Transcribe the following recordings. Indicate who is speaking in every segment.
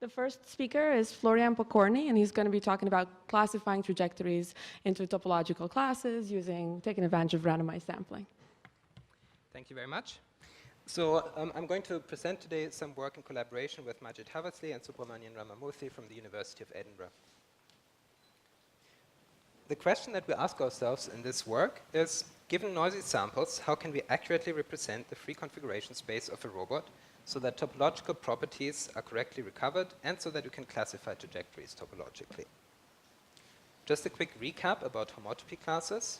Speaker 1: The first speaker is Florian Pokorny, and he's going to be talking about classifying trajectories into topological classes taking advantage of randomized sampling.
Speaker 2: Thank you very much. So I'm going to present today some work in collaboration with Majd Hawasly and Subramanian Ramamoorthy from the University of Edinburgh. The question that we ask ourselves in this work is, given noisy samples, how can we accurately represent the free configuration space of a robot so that topological properties are correctly recovered and so that we can classify trajectories topologically? Just a quick recap about homotopy classes.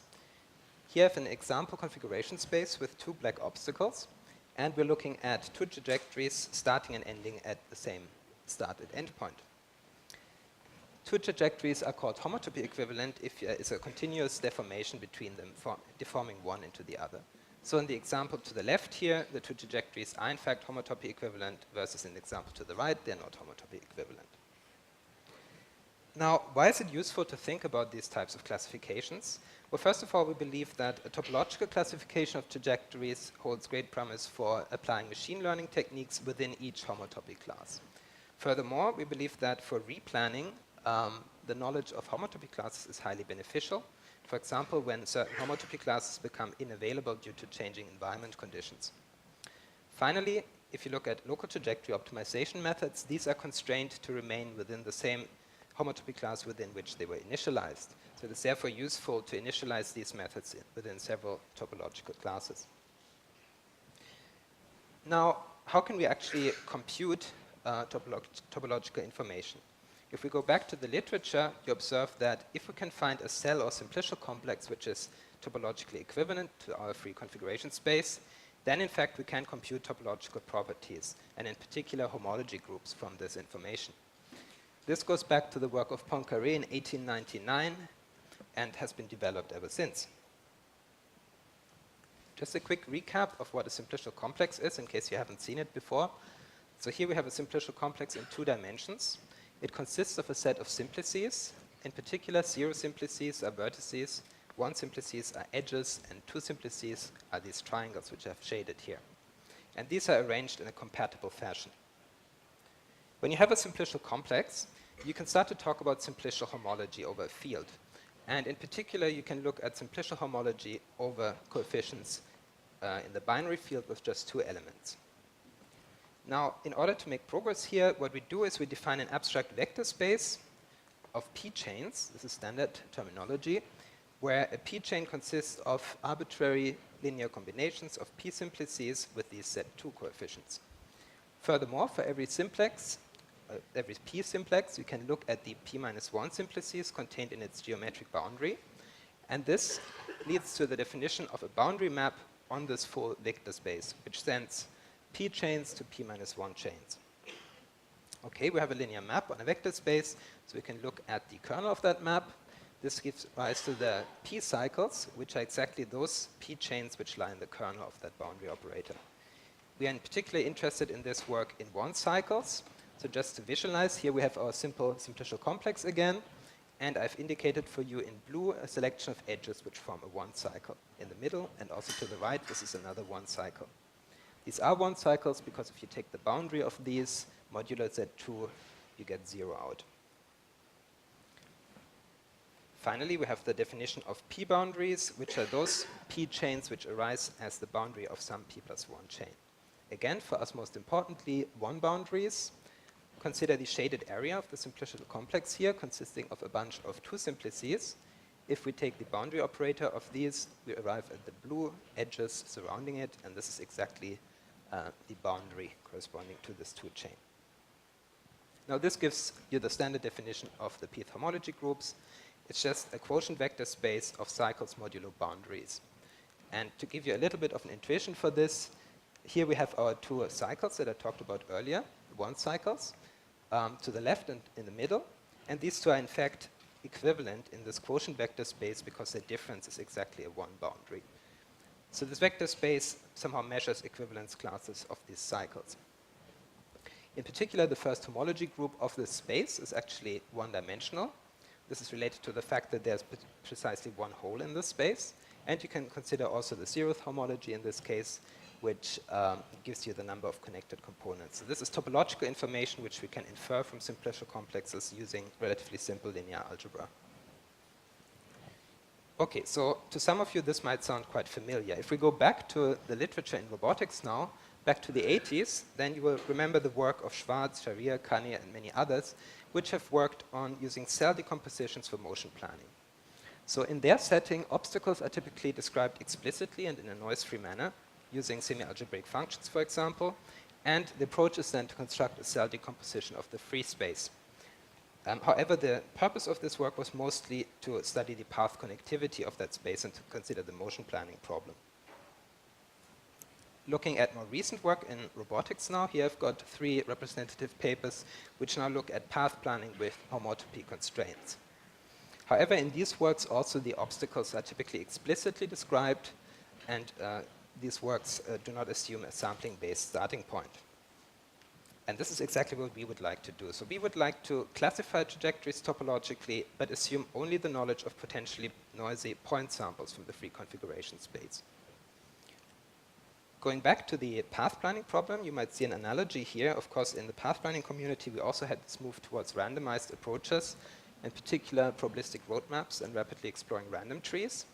Speaker 2: Here I have an example configuration space with two black obstacles, and we're looking at two trajectories starting and ending at the same start and end point. Two trajectories are called homotopy equivalent if there is a continuous deformation between them, deforming one into the other. So in the example to the left here, the two trajectories are in fact homotopy equivalent, versus in the example to the right, they're not homotopy equivalent. Now, why is it useful to think about these types of classifications? Well, first of all, we believe that a topological classification of trajectories holds great promise for applying machine learning techniques within each homotopy class. Furthermore, we believe that for replanning, the knowledge of homotopy classes is highly beneficial. For example, when certain homotopy classes become unavailable due to changing environment conditions. Finally, if you look at local trajectory optimization methods, these are constrained to remain within the same homotopy class within which they were initialized. So it is therefore useful to initialize these methods within several topological classes. Now, how can we actually compute topological information? If we go back to the literature, you observe that if we can find a cell or simplicial complex which is topologically equivalent to our free configuration space, then in fact we can compute topological properties, and in particular homology groups from this information. This goes back to the work of Poincaré in 1899 and has been developed ever since. Just a quick recap of what a simplicial complex is in case you haven't seen it before. So here we have a simplicial complex in 2 dimensions. It consists of a set of simplices. In particular, 0 simplices are vertices, 1 simplices are edges, and 2 simplices are these triangles which I've shaded here. And these are arranged in a compatible fashion. When you have a simplicial complex, you can start to talk about simplicial homology over a field. And in particular, you can look at simplicial homology over coefficients in the binary field with just 2 elements. Now, in order to make progress here, what we do is we define an abstract vector space of p-chains. This is standard terminology, where a p-chain consists of arbitrary linear combinations of p-simplices with these Z2 coefficients. Furthermore, for every simplex, every p-simplex, you can look at the p-1 simplices contained in its geometric boundary. And this leads to the definition of a boundary map on this full vector space, which sends p-chains to p-1 chains. Okay, we have a linear map on a vector space, so we can look at the kernel of that map. This gives rise to the p-cycles, which are exactly those p-chains which lie in the kernel of that boundary operator. We are in particular interested in this work in 1 cycles. So just to visualize, here we have our simple simplicial complex again, and I've indicated for you in blue a selection of edges which form a 1 cycle. In the middle, and also to the right, this is another 1 cycle. These are 1 cycles because if you take the boundary of these modulo Z2, you get 0 out. Finally, we have the definition of p-boundaries, which are those p-chains which arise as the boundary of some p+1 chain. Again, for us most importantly, 1 boundaries. Consider the shaded area of the simplicial complex here, consisting of a bunch of 2 simplices. If we take the boundary operator of these, we arrive at the blue edges surrounding it, and this is exactly the boundary corresponding to this 2 chain. Now this gives you the standard definition of the p-th homology groups. It's just a quotient vector space of cycles modulo boundaries. And to give you a little bit of an intuition for this, here we have our 2 cycles that I talked about earlier, 1 cycles, to the left and in the middle. And these 2 are in fact equivalent in this quotient vector space because their difference is exactly a 1 boundary. So this vector space somehow measures equivalence classes of these cycles. In particular, the first homology group of this space is actually 1-dimensional. This is related to the fact that there's precisely 1 hole in this space. And you can consider also the 0th homology in this case, which gives you the number of connected components. So this is topological information which we can infer from simplicial complexes using relatively simple linear algebra. Okay, so to some of you this might sound quite familiar. If we go back to the literature in robotics now, back to the 80s, then you will remember the work of Schwarz, Sharir, Kanye, and many others, which have worked on using cell decompositions for motion planning. So in their setting, obstacles are typically described explicitly and in a noise-free manner, using semi-algebraic functions, for example, and the approach is then to construct a cell decomposition of the free space. However, the purpose of this work was mostly to study the path connectivity of that space and to consider the motion planning problem. Looking at more recent work in robotics now, here I've got 3 representative papers which now look at path planning with homotopy constraints. However, in these works also the obstacles are typically explicitly described, and these works do not assume a sampling-based starting point. And this is exactly what we would like to do. So we would like to classify trajectories topologically, but assume only the knowledge of potentially noisy point samples from the free configuration space. Going back to the path planning problem, you might see an analogy here. Of course, in the path planning community, we also had this move towards randomized approaches, in particular probabilistic roadmaps and rapidly exploring random trees.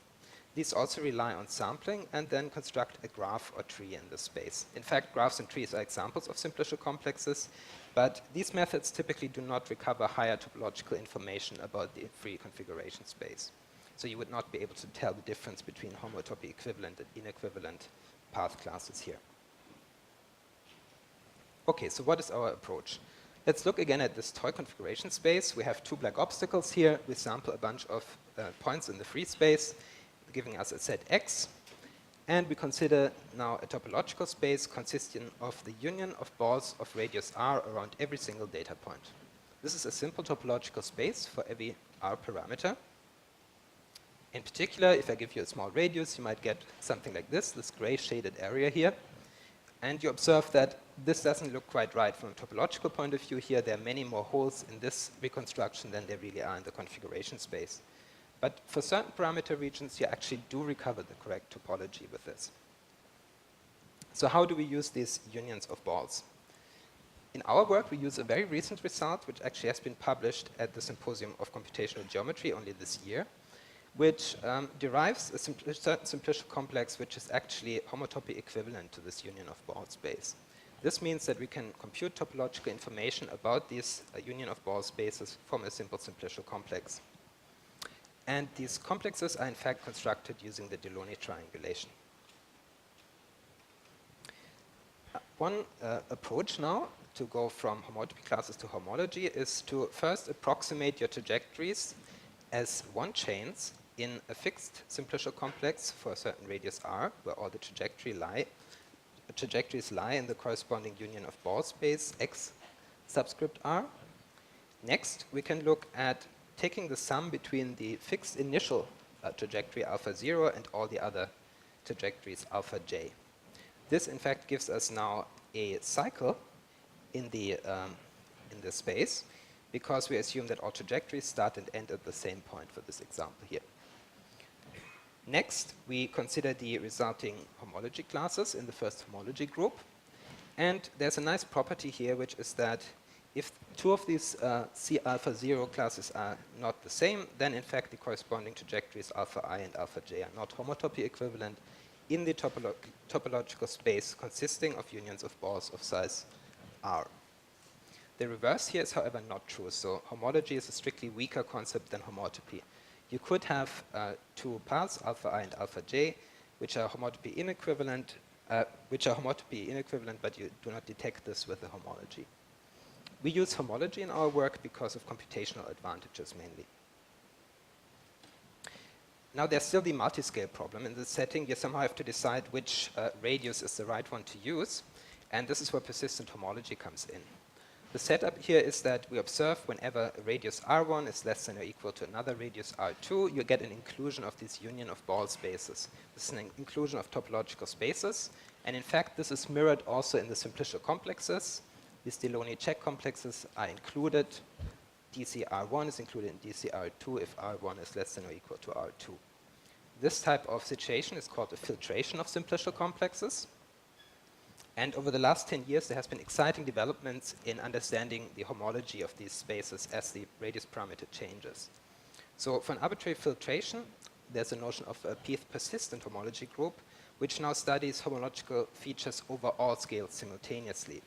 Speaker 2: These also rely on sampling and then construct a graph or tree in the space. In fact, graphs and trees are examples of simplicial complexes, but these methods typically do not recover higher topological information about the free configuration space. So you would not be able to tell the difference between homotopy equivalent and inequivalent path classes here. Okay, so what is our approach? Let's look again at this toy configuration space. We have 2 black obstacles here. We sample a bunch of points in the free space, giving us a set X. And we consider now a topological space consisting of the union of balls of radius r around every single data point. This is a simple topological space for every r parameter. In particular, if I give you a small radius, you might get something like this gray shaded area here. And you observe that this doesn't look quite right from a topological point of view here. There are many more holes in this reconstruction than there really are in the configuration space. But for certain parameter regions, you actually do recover the correct topology with this. So how do we use these unions of balls? In our work, we use a very recent result, which actually has been published at the Symposium of Computational Geometry only this year, which derives a certain simplicial complex which is actually homotopy equivalent to this union of ball space. This means that we can compute topological information about this union of ball spaces from a simple simplicial complex. And these complexes are in fact constructed using the Delaunay triangulation. One approach now to go from homotopy classes to homology is to first approximate your trajectories as one chains in a fixed simplicial complex for a certain radius r, where all the trajectories lie in the corresponding union of ball space x subscript r. Next, we can look at taking the sum between the fixed initial trajectory alpha 0 and all the other trajectories alpha j. This, in fact, gives us now a cycle in the space, because we assume that all trajectories start and end at the same point for this example here. Next, we consider the resulting homology classes in the first homology group. And there's a nice property here, which is that if 2 of these C alpha 0 classes are not the same, then in fact the corresponding trajectories alpha I and alpha j are not homotopy equivalent in the topological space consisting of unions of balls of size r. The reverse here is, however, not true. So homology is a strictly weaker concept than homotopy. You could have 2 paths, alpha I and alpha j, which are homotopy inequivalent, but you do not detect this with the homology. We use homology in our work because of computational advantages mainly. Now there's still the multiscale problem. In this setting, you somehow have to decide which radius is the right one to use, and this is where persistent homology comes in. The setup here is that we observe whenever a radius r1 is less than or equal to another radius r2, you get an inclusion of this union of ball spaces. This is an inclusion of topological spaces, and in fact this is mirrored also in the simplicial complexes. These Delaunay check complexes are included. dCr1 is included in dCr2 if r1 is less than or equal to r2. This type of situation is called a filtration of simplicial complexes. And over the last 10 years, there has been exciting developments in understanding the homology of these spaces as the radius parameter changes. So for an arbitrary filtration, there's a notion of a persistent homology group, which now studies homological features over all scales simultaneously.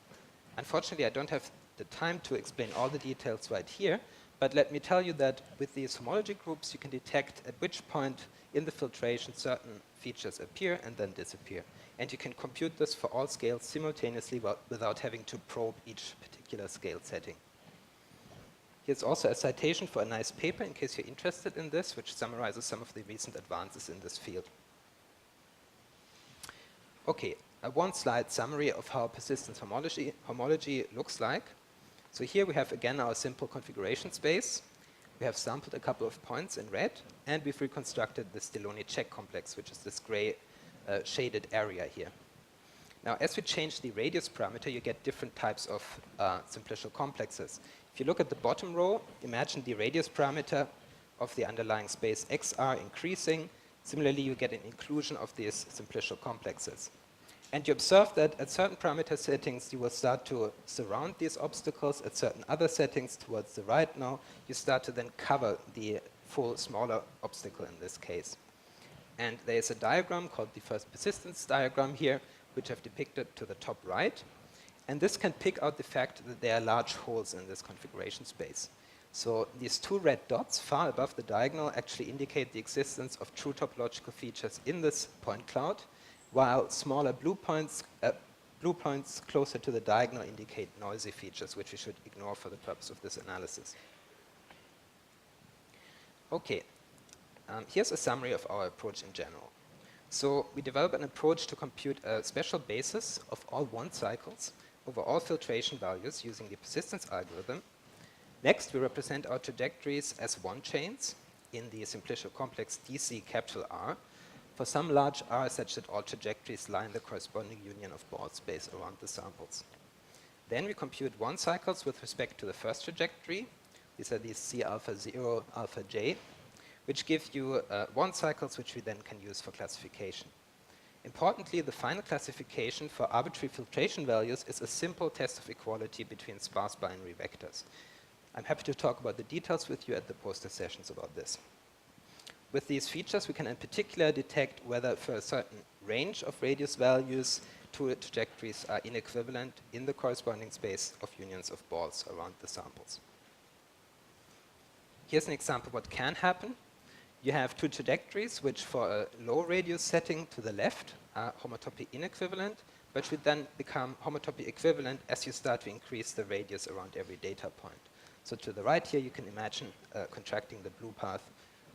Speaker 2: Unfortunately, I don't have the time to explain all the details right here, but let me tell you that with these homology groups, you can detect at which point in the filtration certain features appear and then disappear. And you can compute this for all scales simultaneously without having to probe each particular scale setting. Here's also a citation for a nice paper in case you're interested in this, which summarizes some of the recent advances in this field. Okay, a one-slide summary of how persistence homology looks like. So here we have again our simple configuration space. We have sampled a couple of points in red, and we've reconstructed this Delaunay check complex, which is this gray shaded area here. Now, as we change the radius parameter, you get different types of simplicial complexes. If you look at the bottom row, imagine the radius parameter of the underlying space XR increasing. Similarly, you get an inclusion of these simplicial complexes. And you observe that at certain parameter settings, you will start to surround these obstacles. At certain other settings towards the right now, you start to then cover the full smaller obstacle in this case. And there is a diagram called the first persistence diagram here, which I've depicted to the top right. And this can pick out the fact that there are large holes in this configuration space. So these two red dots far above the diagonal actually indicate the existence of true topological features in this point cloud, while smaller blue points closer to the diagonal indicate noisy features, which we should ignore for the purpose of this analysis. Okay, here's a summary of our approach in general. So we develop an approach to compute a special basis of all one cycles over all filtration values using the persistence algorithm. Next, we represent our trajectories as one chains in the simplicial complex DC capital R for some large R such that all trajectories lie in the corresponding union of ball space around the samples. Then we compute one cycles with respect to the first trajectory. These are these C alpha 0, alpha j, which give you one cycles which we then can use for classification. Importantly, the final classification for arbitrary filtration values is a simple test of equality between sparse binary vectors. I'm happy to talk about the details with you at the poster sessions about this. With these features, we can in particular detect whether for a certain range of radius values, two trajectories are inequivalent in the corresponding space of unions of balls around the samples. Here's an example of what can happen. You have two trajectories which for a low radius setting to the left are homotopy inequivalent, but should then become homotopy equivalent as you start to increase the radius around every data point. So to the right here, you can imagine contracting the blue path,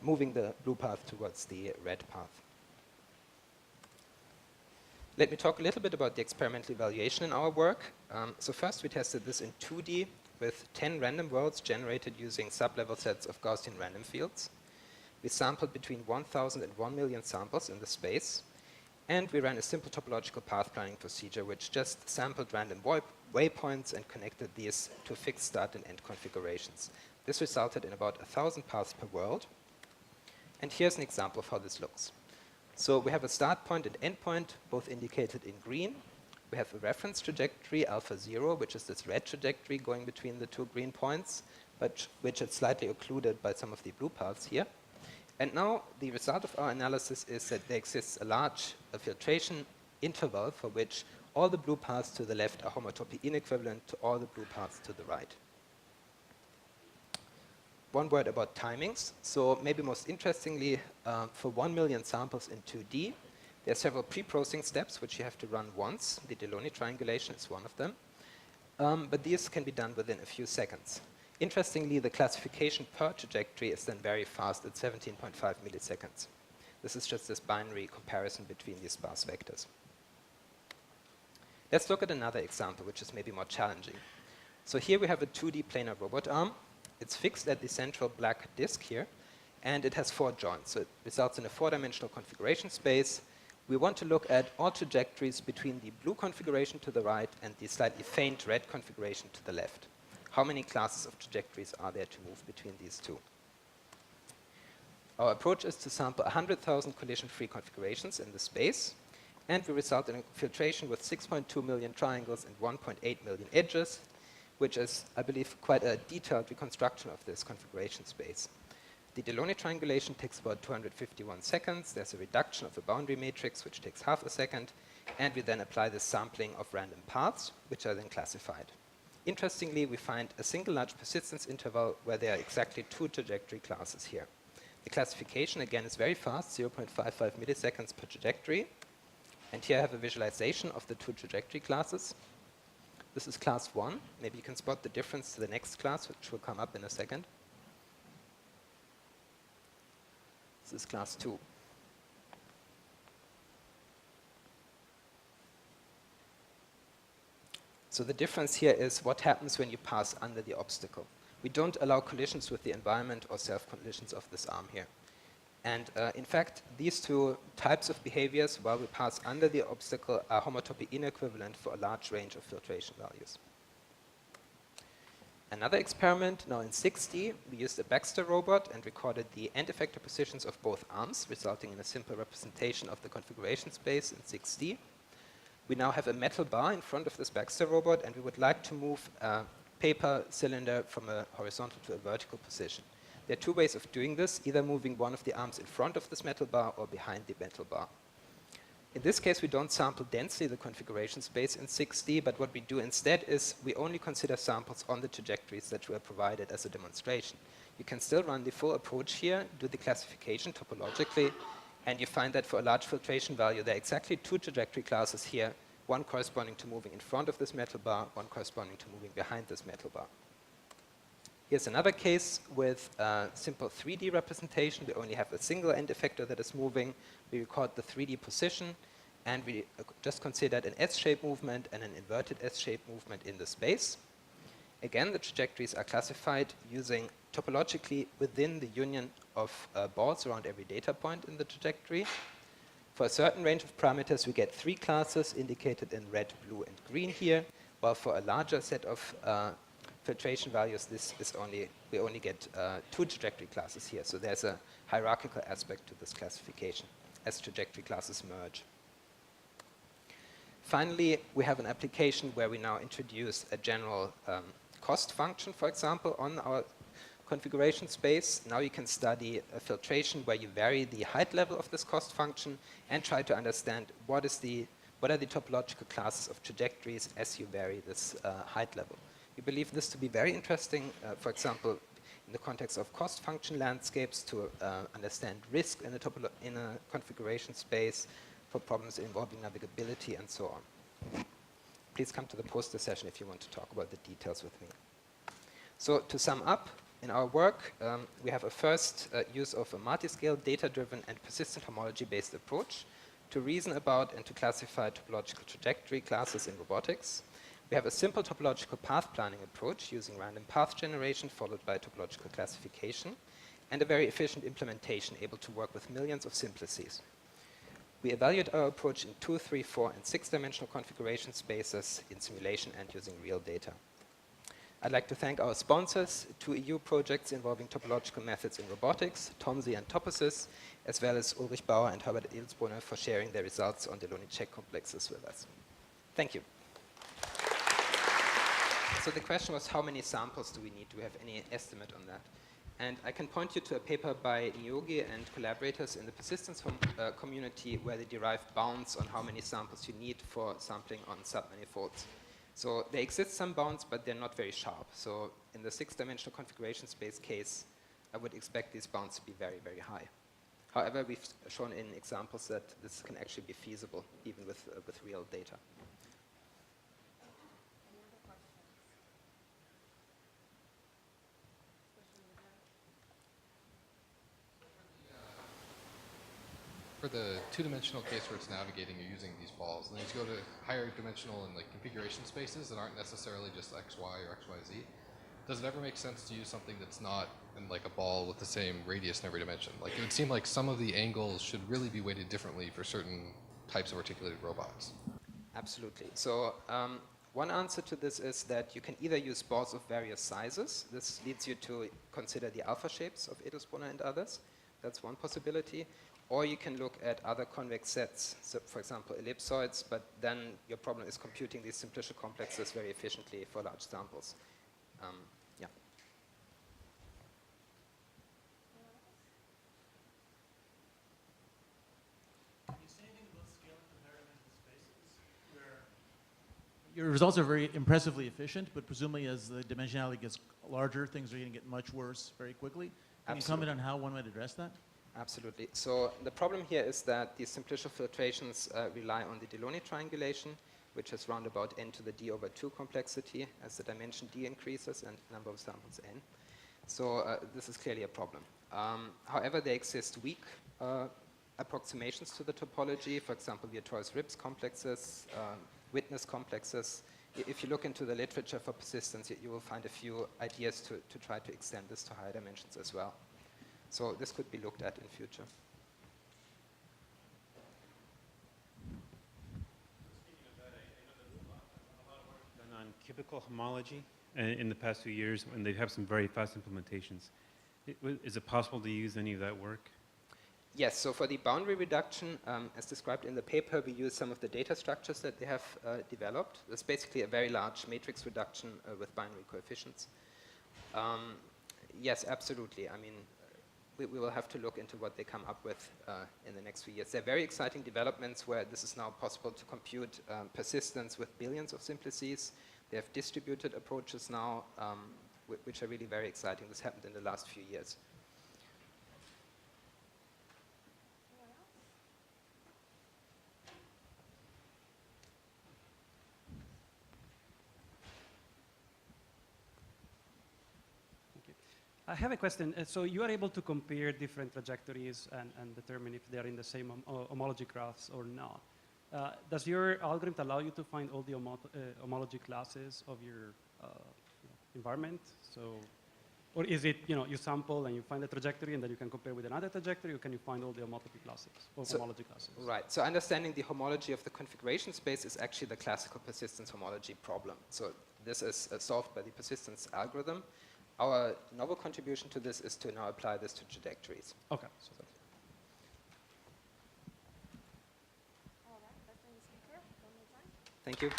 Speaker 2: moving the blue path towards the red path. Let me talk a little bit about the experimental evaluation in our work. So first we tested this in 2D with 10 random worlds generated using sublevel sets of Gaussian random fields. We sampled between 1,000 and 1 million samples in the space, and we ran a simple topological path planning procedure which just sampled random waypoints and connected these to fixed start and end configurations. This resulted in about 1,000 paths per world. And here's an example of how this looks. So we have a start point and end point, both indicated in green. We have a reference trajectory, alpha 0, which is this red trajectory going between the two green points, but which is slightly occluded by some of the blue paths here. And now the result of our analysis is that there exists a large filtration interval for which all the blue paths to the left are homotopy inequivalent to all the blue paths to the right. One word about timings. So maybe most interestingly, for 1 million samples in 2D, there are several pre-processing steps which you have to run once. The Delaunay triangulation is one of them. But these can be done within a few seconds. Interestingly, the classification per trajectory is then very fast at 17.5 milliseconds. This is just this binary comparison between these sparse vectors. Let's look at another example, which is maybe more challenging. So here we have a 2D planar robot arm. It's fixed at the central black disk here, and it has 4 joints. So it results in a 4-dimensional configuration space. We want to look at all trajectories between the blue configuration to the right and the slightly faint red configuration to the left. How many classes of trajectories are there to move between these two? Our approach is to sample 100,000 collision-free configurations in the space, And we result in a filtration with 6.2 million triangles and 1.8 million edges, which is, I believe, quite a detailed reconstruction of this configuration space. The Delaunay triangulation takes about 251 seconds. There's a reduction of the boundary matrix, which takes half a second. And we then apply the sampling of random paths, which are then classified. Interestingly, we find a single large persistence interval where there are exactly 2 trajectory classes here. The classification, again, is very fast, 0.55 milliseconds per trajectory. And here I have a visualization of the 2 trajectory classes. This is class 1. Maybe you can spot the difference to the next class, which will come up in a second. This is class 2. So the difference here is what happens when you pass under the obstacle. We don't allow collisions with the environment or self-collisions of this arm here. And in fact, these 2 types of behaviors, while we pass under the obstacle, are homotopy inequivalent for a large range of filtration values. Another experiment, now in 6D, we used a Baxter robot and recorded the end effector positions of both arms, resulting in a simple representation of the configuration space in 6D. We now have a metal bar in front of this Baxter robot, and we would like to move a paper cylinder from a horizontal to a vertical position. There are 2 ways of doing this, either moving one of the arms in front of this metal bar or behind the metal bar. In this case, we don't sample densely the configuration space in 6D, but what we do instead is we only consider samples on the trajectories that were provided as a demonstration. You can still run the full approach here, do the classification topologically, and you find that for a large filtration value, there are exactly 2 trajectory classes here, one corresponding to moving in front of this metal bar, one corresponding to moving behind this metal bar. Here's another case with a simple 3D representation. We only have a single end effector that is moving. We record the 3D position, and we just considered an S-shaped movement and an inverted S-shaped movement in the space. Again, the trajectories are classified using topologically within the union of balls around every data point in the trajectory. For a certain range of parameters, we get 3 classes indicated in red, blue, and green here, while for a larger set of filtration values, we only get 2 trajectory classes here. So there's a hierarchical aspect to this classification as trajectory classes merge. Finally, we have an application where we now introduce a general cost function, for example, on our configuration space. Now you can study a filtration where you vary the height level of this cost function and try to understand what are the topological classes of trajectories as you vary this height level. We believe this to be very interesting, for example, in the context of cost function landscapes to understand risk in a configuration space for problems involving navigability and so on. Please come to the poster session if you want to talk about the details with me. So to sum up, in our work, we have a first use of a multiscale, data-driven, and persistent homology-based approach to reason about and to classify topological trajectory classes in robotics. We have a simple topological path planning approach using random path generation followed by topological classification, and a very efficient implementation able to work with millions of simplices. We evaluate our approach in 2, 3, 4, and 6-dimensional configuration spaces in simulation and using real data. I'd like to thank our sponsors, 2 EU projects involving topological methods in robotics, TOMSI and Toposys, as well as Ulrich Bauer and Herbert Ilsbrunner for sharing their results on Delaunay check complexes with us. Thank you. So the question was, how many samples do we need? Do we have any estimate on that? And I can point you to a paper by Nyogi and collaborators in the persistence community where they derive bounds on how many samples you need for sampling on submanifolds. So there exist some bounds, but they're not very sharp. So in the 6-dimensional configuration space case, I would expect these bounds to be very, very high. However, we've shown in examples that this can actually be feasible, even with real data.
Speaker 3: For the 2-dimensional case where it's navigating, you're using these balls, and then you go to higher dimensional and configuration spaces that aren't necessarily just X, Y, or X, Y, Z. Does it ever make sense to use something that's not in a ball with the same radius in every dimension? It would seem like some of the angles should really be weighted differently for certain types of articulated robots.
Speaker 2: Absolutely. So one answer to this is that you can either use balls of various sizes. This leads you to consider the alpha shapes of Edinburgh and others. That's one possibility. Or you can look at other convex sets, so for example, ellipsoids, but then your problem is computing these simplicial complexes very efficiently for large samples. Yeah.
Speaker 4: Can you say anything about scaling to higher dimensional spaces where
Speaker 5: Your results are very impressively efficient, but presumably as the dimensionality gets larger, things are going to get much worse very quickly. Can you comment on how one might address that?
Speaker 2: Absolutely. So the problem here is that these simplicial filtrations rely on the Delaunay triangulation, which is round about n to the d over 2 complexity as the dimension d increases and number of samples n. So this is clearly a problem. However, there exist weak approximations to the topology, for example, Vietoris Rips complexes, witness complexes. If you look into the literature for persistence, you will find a few ideas to try to extend this to higher dimensions as well. So this could be looked at in future.
Speaker 6: Speaking of that, I know there's a lot of work done on cubical homology in the past few years, and they have some very fast implementations. Is it possible to use any of that work?
Speaker 2: Yes, so for the boundary reduction, as described in the paper, we use some of the data structures that they have developed. It's basically a very large matrix reduction with binary coefficients. Yes, absolutely. I mean, we will have to look into what they come up with in the next few years. They're very exciting developments where this is now possible to compute persistence with billions of simplices. They have distributed approaches now, which are really very exciting. This happened in the last few years.
Speaker 7: I have a question. So you are able to compare different trajectories and determine if they are in the same homology graphs or not. Does your algorithm allow you to find all the homology classes of your environment? So, or is it, you sample and you find a trajectory and then you can compare with another trajectory, or can you find all the homology classes or homology classes?
Speaker 2: Right. So understanding the homology of the configuration space is actually the classical persistence homology problem. So this is solved by the persistence algorithm. Our novel contribution to this is to now apply this to trajectories.
Speaker 7: Okay.
Speaker 2: So. Thank you.